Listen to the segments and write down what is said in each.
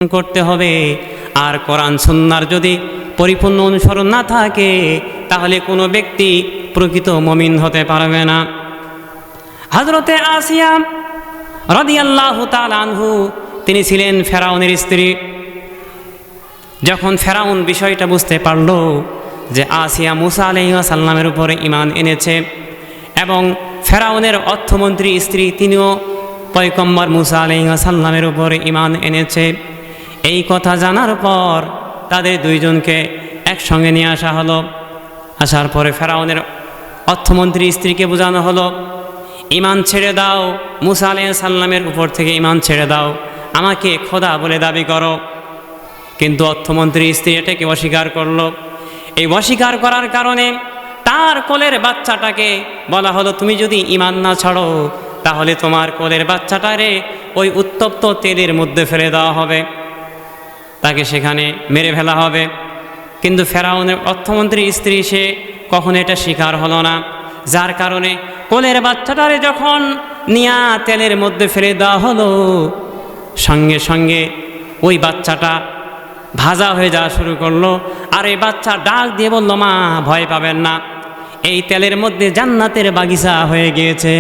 করতে হবে। আর কোরআন সুন্নাহর যদি পরিপূর্ণ অনুসরণ না থাকে তাহলে কোনো ব্যক্তি প্রকৃত মুমিন হতে পারবে না। হযরতে আসিয়া রাদিয়াল্লাহু তাআলা আনহু তিনি ছিলেন ফেরাউনের স্ত্রী। যখন ফেরাউন বিষয়টা বুঝতে পারল যে আসিয়া মুসা আলাইহিস সালামের উপরে ঈমান এনেছে এবং ফেরাউনের অর্থমন্ত্রী স্ত্রী তিনিও পয়গম্বর মুসা আলাইহিস সালামের উপরে ঈমান এনেছে, এই কথা জানার পর তাদের দুইজনকে একসঙ্গে নিয়ে আসা হলো। আসার পরে ফেরাউনের অর্থমন্ত্রী স্ত্রীকে বোঝানো হলো, ঈমান ছেড়ে দাও, মুসা আলাইহিস সালামের উপর থেকে ঈমান ছেড়ে দাও, আমাকে খোদা বলে দাবি করো। কিন্তু অর্থমন্ত্রী স্ত্রী এটাকে অস্বীকার করলো। এই অস্বীকার করার কারণে তার কোলের বাচ্চাটাকে বলা হলো, তুমি যদি ঈমান না ছাড়ো তাহলে তোমার কোলের বাচ্চাটারে ওই উত্তপ্ত তেলের মধ্যে ফেলে দেওয়া হবে, তাকে সেখানে মেরে ফেলা হবে। কিন্তু ফেরাউনের অর্থমন্ত্রী স্ত্রী সে কখনো এটা স্বীকার হলো না, যার কারণে কোলের বাচ্চাটারে যখন নিয়া তেলের মধ্যে ফেলে দেওয়া হলো সঙ্গে সঙ্গে ওই বাচ্চাটা ভাজা হয়ে যাওয়া শুরু করলো। আর এই বাচ্চা ডাক দিয়ে বলল, মা ভয় পাবেন না, এই তেলের মধ্যে জান্নাতের বাগিচা হয়ে গিয়েছে।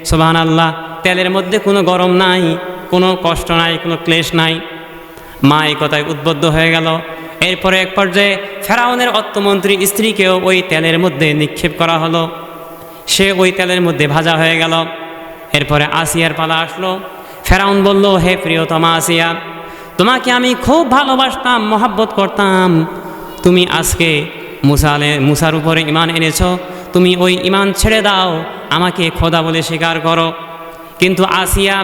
সুবহানাল্লাহ, তেলের মধ্যে কোনো গরম নাই, কোনো কষ্ট নাই, কোনো ক্লেশ নাই। মা এই কথায় উদ্বুদ্ধ হয়ে গেল। এরপরে এক পর্যায়ে ফেরাউনের অর্থমন্ত্রী স্ত্রীকেও ওই তেলের মধ্যে নিক্ষেপ করা হলো, সে ওই তেলের মধ্যে ভাজা হয়ে গেল। এরপরে আসিয়ার পালা আসলো। ফেরাউন বলল, হে প্রিয়তমা আসিয়া, তোমাকে আমি খুব ভালোবাসতাম, মহব্বত করতাম, তুমি আজকে মুসার উপরে ঈমান এনেছো, তুমি ওই ঈমান ছেড়ে দাও, আমাকে খোদা বলে স্বীকার করো। কিন্তু আসিয়া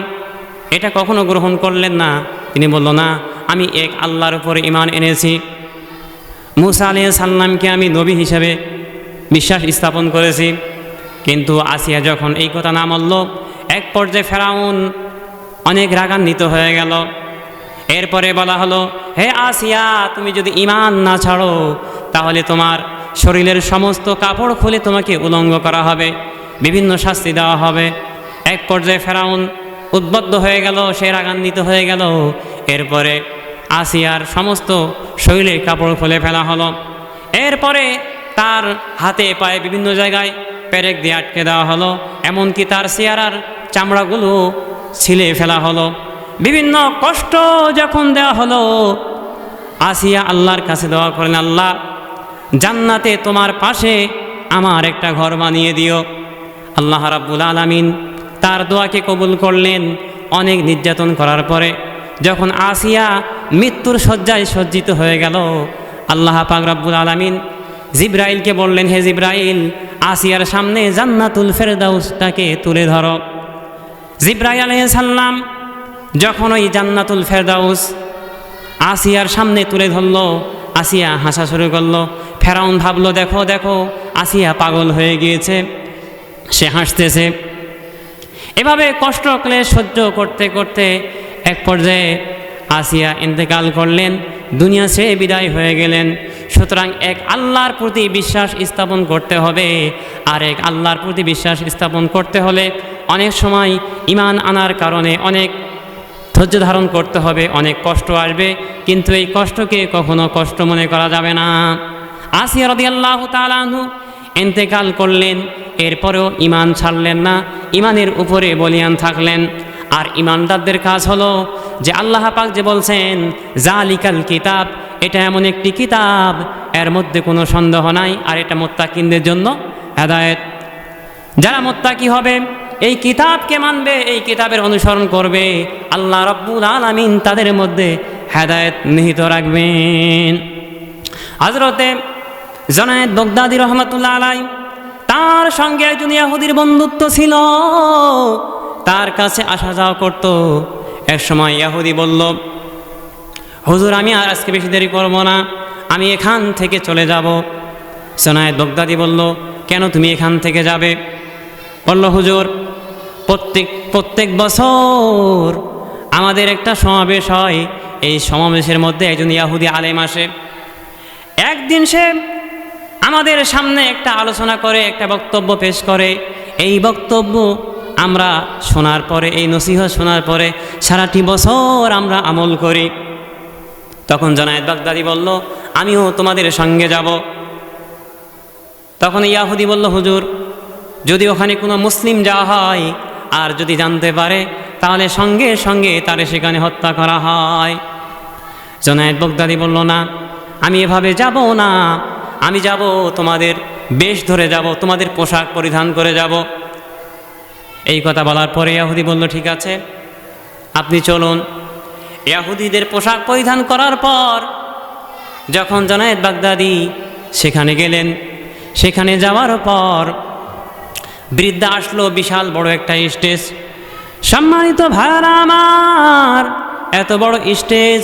এটা কখনো গ্রহণ করলেন না। তিনি বলল, না, আমি এক আল্লাহর উপরে ঈমান এনেছি, মুসা আলাইহিস সালামকে আমি নবী হিসেবে বিশ্বাস স্থাপন করেছি। কিন্তু আসিয়া যখন এই কথা না বলল, এক পর্যায়ে ফেরাউন অনেক রাগান্বিত হয়ে গেল। এরপরে বলা হলো, হে আসিয়া, তুমি যদি ঈমান না ছাড়ো তাহলে তোমার শরীরের সমস্ত কাপড় খুলে তোমাকে উলঙ্গ করা হবে, বিভিন্ন শাস্তি দেওয়া হবে। এক পর্যায়ে ফেরাউন উদ্বুদ্ধ হয়ে গেল, সে রাগান্বিত হয়ে গেল। এরপরে আসিয়ার সমস্ত শরীরের কাপড় খুলে ফেলা হলো। এরপরে তার হাতে পায়ে বিভিন্ন জায়গায় পেরেক দিয়ে আটকে দেওয়া হলো, এমনকি তার চেহারার চামড়াগুলো ছিলে ফেলা হলো। বিভিন্ন কষ্ট যখন দেওয়া হলো, আসিয়া আল্লাহর কাছে দোয়া করেন, আল্লাহ, জান্নাতে তোমার পাশে আমার একটা ঘর বানিয়ে দিও। আল্লাহ রাব্বুল আলামিন তার দোয়াকে কবুল করলেন। অনেক নির্যাতন করার পরে যখন আসিয়া মৃত্যুর শয্যায় সজ্জিত হয়ে গেল, আল্লাহ পাক রব্বুল আলামিন জিবরাইলকে বললেন, হে জিবরাইল, আসিয়ার সামনে জান্নাতুল ফেরদাউসটাকে তুলে ধরো। জিবরাইল আলাইহিস সালাম যখন ওই জান্নাতুল ফেরদাউস আসিয়ার সামনে তুলে ধরল, আসিয়া হাসা শুরু করলো। ফেরাউন ভাবলো, দেখো দেখো, আসিয়া পাগল হয়ে গিয়েছে, সে হাসতেছে। এভাবে কষ্ট ক্লেশ সহ্য করতে করতে এক পর্যায়ে আসিয়া ইন্তেকাল করলেন, দুনিয়া ছেড়ে বিদায় হয়ে গেলেন। সুতরাং এক আল্লাহর প্রতি বিশ্বাস স্থাপন করতে হবে। আর এক আল্লাহর প্রতি বিশ্বাস স্থাপন করতে হলে অনেক সময় ঈমান আনার কারণে অনেক ধৈর্য ধারণ করতে হবে, অনেক কষ্ট আসবে, কিন্তু এই কষ্টকে কখনো কষ্ট মনে করা যাবে না। আসিয়া রাদিয়াল্লাহু তাআলা আনহু ইন্তেকাল করলেন, এরপরেও ঈমান ছাড়লেন না, ঈমানের উপরে বলিয়ান থাকলেন। আর ঈমানদারদের কাজ হলো যে আল্লাহ পাক যে বলছেন, জালিকাল কিতাব, এটা এমন একটি কিতাব, এর মধ্যে কোনো সন্দেহ নাই, আর এটা মুত্তাকিনদের জন্য হেদায়েত। যারা মুত্তাকি হবে, এই কিতাবকে মানবে, এই কিতাবের অনুসরণ করবে, আল্লাহ রাব্বুল আলামিন তাদের মধ্যে হেদায়েত নিহিত রাখবেন। হযরতে জুনায়েদ বাগদাদী রহমাতুল্লাহ আলাইহি, তার সঙ্গে একজন ইহুদির বন্ধুত্ব ছিল, তার কাছে আসা যাওয়া করত। এক সময় ইহুদি বলল, হুজুর, আমি আর আজকে বেশি দেরি করব না, আমি এখান থেকে চলে যাব। জুনায়েদ বাগদাদী বলল, কেন তুমি এখান থেকে যাবে? বলল, হুজুর, প্রত্যেক বছর আমাদের একটা সমাবেশ হয়, এই সমাবেশের মধ্যে একজন ইহুদি আলেম আসে। একদিন সে আমাদের সামনে একটা আলোচনা করে, একটা বক্তব্য পেশ করে। এই বক্তব্য আমরা শোনার পরে, এই নসিহত শোনার পরে সারাটি বছর আমরা আমল করি। তখন জুনায়েদ বাগদাদি বলল, আমিও তোমাদের সঙ্গে যাব। তখন ইয়াহুদি বলল, হুজুর, যদি ওখানে কোনো মুসলিম যাওয়া হয় আর যদি জানতে পারে তাহলে সঙ্গে সঙ্গে তারে সেখানে হত্যা করা হয়। জুনায়েদ বাগদাদি বলল, না, আমি এভাবে যাব না, আমি যাব তোমাদের বেশ ধরে যাব, তোমাদের পোশাক পরিধান করে যাব। এই কথা বলার পরে ইয়াহুদি বলল, ঠিক আছে, আপনি চলুন। ইয়াহুদিদের পোশাক পরিধান করার পর যখন জুনায়েদ বাগদাদি সেখানে গেলেন, সেখানে যাওয়ার পর বৃদ্ধা আসলো, বিশাল বড় একটা স্টেজ। সম্মানিত ভাইরা আমার, এত বড় স্টেজ,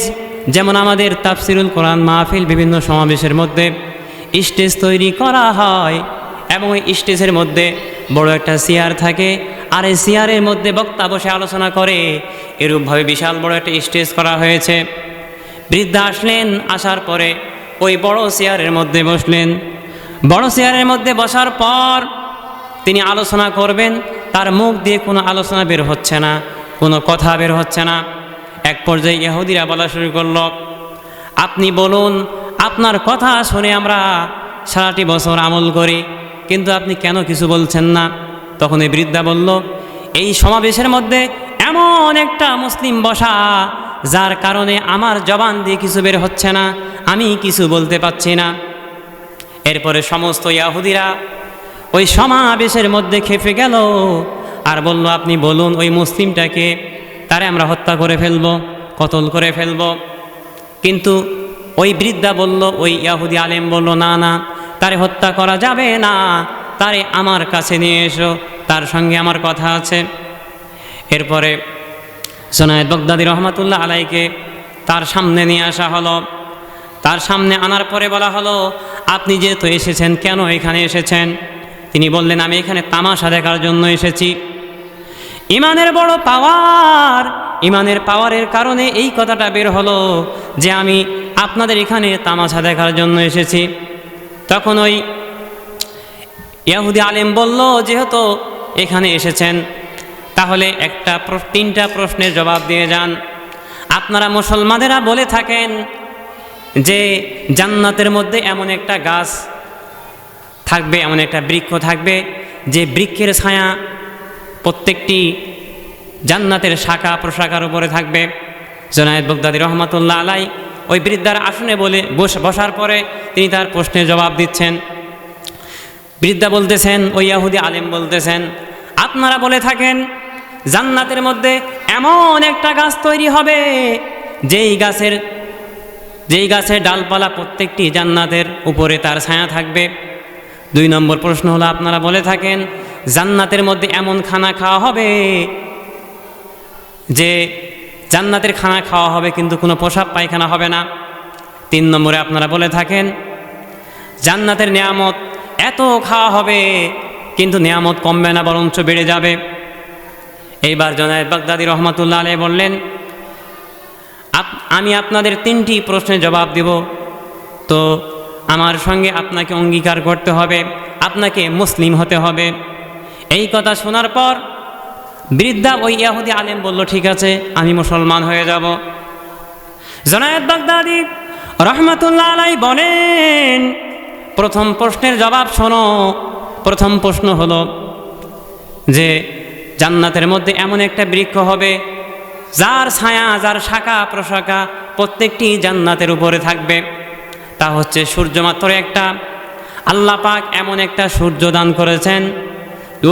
যেমন আমাদের তাফসিরুল কোরআন মাহফিল বিভিন্ন সমাবেশের মধ্যে স্টেজ তৈরি করা হয় এবং এই স্টেজের মধ্যে বড় একটা চেয়ার থাকে, আর এই চেয়ারের মধ্যে বক্তা বসে আলোচনা করে, এরূপভাবে বিশাল বড় একটা স্টেজ করা হয়েছে। বৃদ্ধা আসলেন, আসার পরে ওই বড় চেয়ারের মধ্যে বসলেন। বড় চেয়ারের মধ্যে বসার পর তিনি আলোচনা করবেন, তার মুখ দিয়ে কোনো আলোচনা বের হচ্ছে না, কোনো কথা বের হচ্ছে না। এক পর্যায়ে ইহুদিরা বলা শুরু করল, আপনি বলুন, আপনার কথা শুনে আমরা সারাটি বছর আমল করি, কিন্তু আপনি কেন কিছু বলছেন না? তখন এই বৃদ্ধা বলল, এই সমাবেশের মধ্যে এমন একটা মুসলিম বসা, যার কারণে আমার জবান দিয়ে কিছু বের হচ্ছে না, আমি কিছু বলতে পারছি না। এরপরে সমস্ত ইহুদিরা ওই সমাবেশের মধ্যে খেপে গেল আর বলল, আপনি বলুন, ওই মুসলিমটাকে, তারে আমরা হত্যা করে ফেলবো, কতল করে ফেলবো। কিন্তু ওই বৃদ্ধা বলল, ওই ইহুদি আলেম বলল, না না, তারে হত্যা করা যাবে না, তারে আমার কাছে নিয়ে এসো, তার সঙ্গে আমার কথা আছে। এরপরে জুনায়েদ বাগদাদি রহমাতুল্লাহ আলাইকে তার সামনে নিয়ে আসা হলো। তার সামনে আনার পরে বলা হলো, আপনি যেহেতু এসেছেন, কেন এখানে এসেছেন? তিনি বললেন, আমি এখানে তামাশা দেখার জন্য এসেছি। ইমানের বড় পাওয়ার, ইমানের পাওয়ারের কারণে এই কথাটা বের হলো যে আমি আপনাদের এখানে তামাশা দেখার জন্য এসেছি। তখন ওই ইহুদি আলেম বলল, যেহেতু এখানে এসেছেন, তাহলে তিনটা প্রশ্নের জবাব দিয়ে যান। আপনারা মুসলমানেরা বলে থাকেন যে জান্নাতের মধ্যে এমন একটা গাছ থাকবে, এমন একটা বৃক্ষ থাকবে, যে বৃক্ষের ছায়া প্রত্যেকটি জান্নাতের শাখা প্রশাখার উপরে থাকবে। জুনায়েদ বাগদাদি রহমাতুল্লাহ আলাই ওই বৃদ্ধার আসনে বসার পরে তিনি তার প্রশ্নের জবাব দিচ্ছেন। বৃদ্ধা বলতেছেন, ওই ইহুদি আলেম বলতেছেন, আপনারা বলে থাকেন জান্নাতের মধ্যে এমন একটা গাছ তৈরি হবে, যেই গাছের ডালপালা প্রত্যেকটি জান্নাতের উপরে তার ছায়া থাকবে। 2 নম্বর প্রশ্ন হলো, আপনারা বলে থাকেন জান্নাতের মধ্যে এমন খানা খাওয়া হবে, যে জান্নাতের খানা খাওয়া হবে কিন্তু কোনো প্রসাব পায়খানা হবে না। 3 নম্বরে আপনারা বলে থাকেন জান্নাতের নিয়ামত এত খাওয়া হবে কিন্তু নিয়ামত কমবে না, বরঞ্চ বেড়ে যাবে। এইবার জুনায়েদ বাগদাদি রহমাতুল্লাহ আলাইহি বললেন, আমি আপনাদের 3টি প্রশ্নের জবাব দেব, তো আমার সঙ্গে আপনাকে অঙ্গীকার করতে হবে, আপনাকে মুসলিম হতে হবে। এই কথা শোনার পর বৃদ্ধা ওই ইহুদি আলেম বলল, ঠিক আছে, আমি মুসলমান হয়ে যাব। জুনায়েদ বাগদাদি রহমাতুল্লাহ আলাইহি বলেন, প্রথম প্রশ্নের জবাব শোনো। প্রথম প্রশ্ন হলো যে জান্নাতের মধ্যে এমন একটা বৃক্ষ হবে, যার ছায়া, যার শাখা প্রশাখা প্রত্যেকটি জান্নাতের উপরে থাকবে। তা হচ্ছে সূর্য মাত্র একটা। আল্লাহ পাক এমন একটা সূর্য দান করেছেন,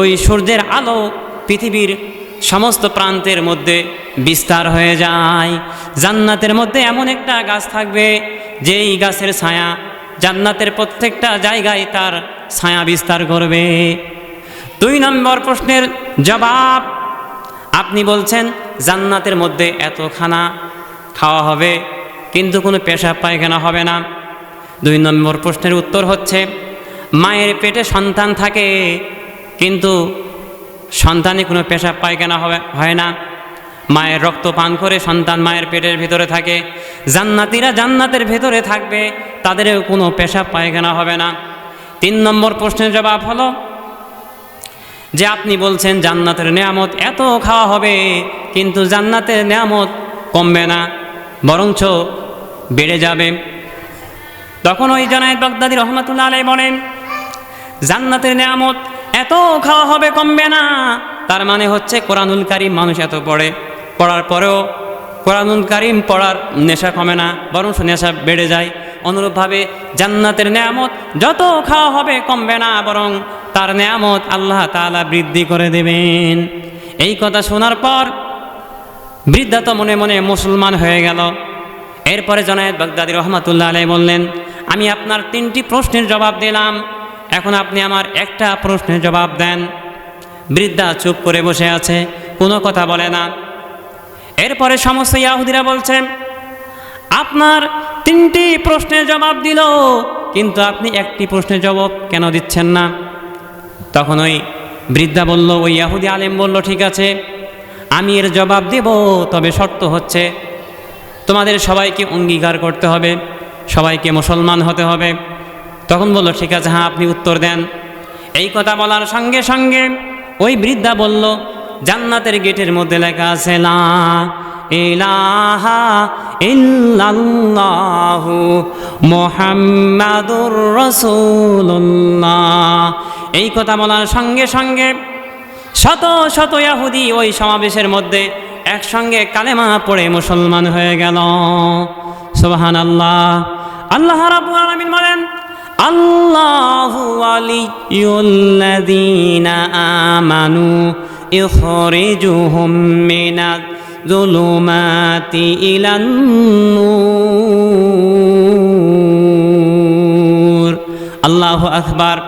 ওই সূর্যের আলো পৃথিবীর সমস্ত প্রান্তের মধ্যে বিস্তার হয়ে যায়। জান্নাতের মধ্যে এমন একটা গাছ থাকবে, যেই গাছের ছায়া জান্নাতের প্রত্যেকটা জায়গায় তার ছায়া বিস্তার করবে। 2 নম্বর প্রশ্নের জবাব, আপনি বলছেন জান্নাতের মধ্যে এত খানা খাওয়া হবে কিন্তু কোনো পেশাব পায়খানা হবে না। 2 নম্বর প্রশ্নের উত্তর হচ্ছে, মায়ের পেটে সন্তান থাকে কিন্তু সন্তানে কোনো পেশাব পায়খানা হয় না, মায়ের রক্ত পান করে সন্তান মায়ের পেটের ভিতরে থাকে। জান্নাতীরা জান্নাতের ভেতরে থাকবে, তাদেরও কোনো পেশাব পায়খানা হবে না। 3 নম্বর প্রশ্নের জবাব হলো যে আপনি বলছেন জান্নাতের নিয়ামত এত খাওয়া হবে কিন্তু জান্নাতের নিয়ামত কমবে না, বরঞ্চ বেড়ে যাবে। তখন ওই জুনায়েদ বাগদাদী রহমাতুল্লাহ আলাইহি বলেন, জান্নাতের নিয়ামত এত খাওয়া হবে, কমবে না। তার মানে হচ্ছে কোরআনুল কারীম মানুষ এত পড়ে, পড়ার পরেও কোরআনুল কারীম পড়ার নেশা কমে না, বরং নেশা বেড়ে যায়। অনুরূপভাবে জান্নাতের নিয়ামত যত খাওয়া হবে কমবে না, বরং তার নিয়ামত আল্লাহ তাআলা বৃদ্ধি করে দেবেন। এই কথা শোনার পর বৃদ্ধা তো মনে মনে মুসলমান হয়ে গেল। এরপরে জুনায়েদ বাগদাদী রহমাতুল্লাহ আলাইহি বললেন, আমি আপনার 3টি প্রশ্নের জবাব দিলাম, এখন আপনি আমার একটা প্রশ্নের জবাব দেন। বৃদ্ধা চুপ করে বসে আছে, কোনো কথা বলে না। এরপরে সমস্ত ইহুদিরা বলছে, আপনার 3টি প্রশ্নের জবাব দিল, কিন্তু আপনি একটি প্রশ্নের জবাব কেন দিচ্ছেন না? তখন ওই বৃদ্ধা বলল, ওই ইহুদি আলেম বলল, ঠিক আছে আমি এর জবাব দেব, তবে শর্ত হচ্ছে তোমাদের সবাইকে অঙ্গীকার করতে হবে, সবাইকে মুসলমান হতে হবে। তখন বলল, ঠিক আছে, হ্যাঁ আপনি উত্তর দেন। এই কথা বলার সঙ্গে সঙ্গে ওই বৃদ্ধা বলল, জান্নাতের গেটের মধ্যে লেখা আছে, লা ইলাহা ইল্লাল্লাহু মুহাম্মাদুর রাসূলুল্লাহ। এই কথা বলার সঙ্গে সঙ্গে শত শত ইহুদি ওই সমাবেশের মধ্যে একসঙ্গে কালেমা পড়ে মুসলমান হয়ে গেল। সুবহানাল্লাহ। আল্লাহ রাব্বুল আলামিন বলেন, আল্লাহু ওয়ালিয়ুল্লাযীনা আমানু ইখরিজুহুম মিনাজ-যুলুমাতি ইলান-নূর। আল্লাহু আকবার।